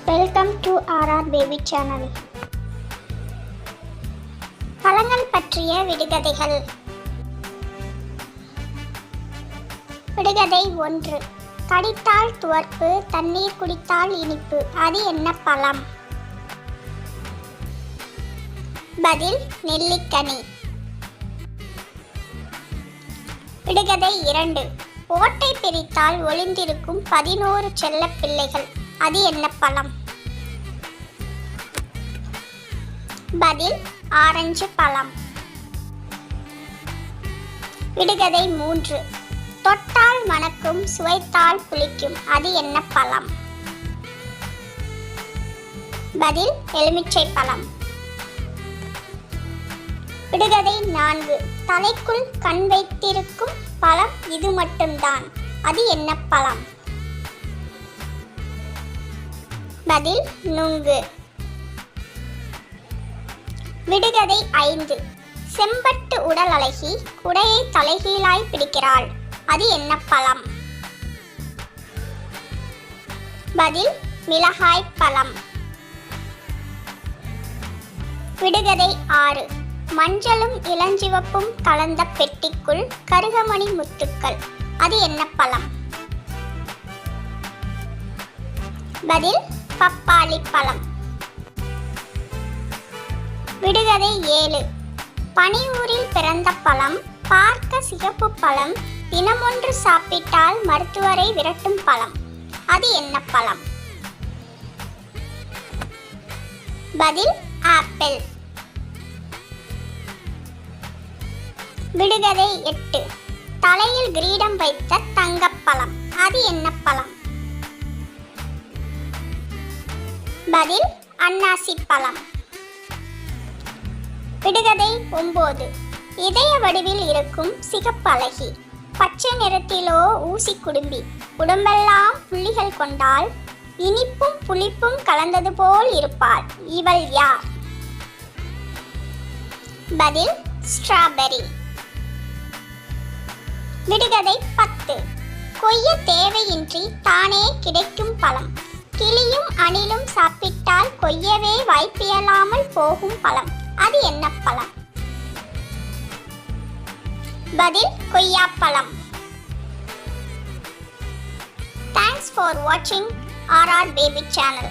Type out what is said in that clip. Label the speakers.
Speaker 1: Welcome to RR baby channel. பழங்கள் பற்றிய விடுகதைகள். விடுகதை 1. கடித்தால் துவர்ப்பு, தண்ணீர் குடித்தால் இனிப்பு. அது என்ன பழம்? பதில் நெல்லிக்கனி. விடுகதை 2. ஓட்டை பிரித்தால் ஒளிந்திருக்கும் 11 செல்ல பிள்ளைகள். அது என்ன பழம்? பதில் ஆரஞ்சு பழம். விடுகதை 3. தொட்டால் மணக்கும், சுவைத்தால் புளிக்கும். அது என்ன பழம்? பதில் எலுமிச்சை பழம். விடுகதை 4. தலைக்குள் கண் வைத்திருக்கும் பழம் இது மட்டும்தான். அது என்ன பழம்? பதில் நுங்கு. விடுகதை 5. செம்பட்டு உடல் அழகி குடையை தலைகீழாய் பிடிக்கிறாள். அது என்ன பழம்? பதில் மிளகாய் பழம். விடுகதை 6. மஞ்சளும் இளஞ்சிவப்பும் கலந்த பெட்டிக்குள் கருகமணி முத்துக்கள். அது என்ன பழம்? பதில் பப்பாளி பழம். விடுகதை 7. பனியூரில் பிறந்த பழம், பார்க்க சிகப்பு பழம், தினமொன்று சாப்பிட்டால் மருத்துவரை விரட்டும் பழம். அது என்ன பழம்? பதில் ஆப்பிள். விடுகதை 8. தலையில் கிரீடம் வைத்த தங்கப்பழம். அது என்ன பழம்? பதில் அன்னாசி பழம். விடுகதை 9. இதய வடிவில் இருக்கும் சிகப்பழகி, பச்சை நிறத்திலோ ஊசி குடும்பி, உடம்பெல்லாம் புள்ளிகள் கொண்டால் இனிப்பும் புளிப்பும் கலந்தது போல் இருப்பாள். இவள் யார்? பதில் ஸ்ட்ராபெரி. விடுகதை 10. கொய்ய தேவையின்றி தானே கிடைக்கும் பழம், கிளியும் அணிலும் சாப்பிட்டால் கொய்யவே வாய்ப்பியலாமல் போகும் பழம். அது என்ன பழம்? பதில் கொய்யாப்பழம். Thanks for watching RR Baby channel.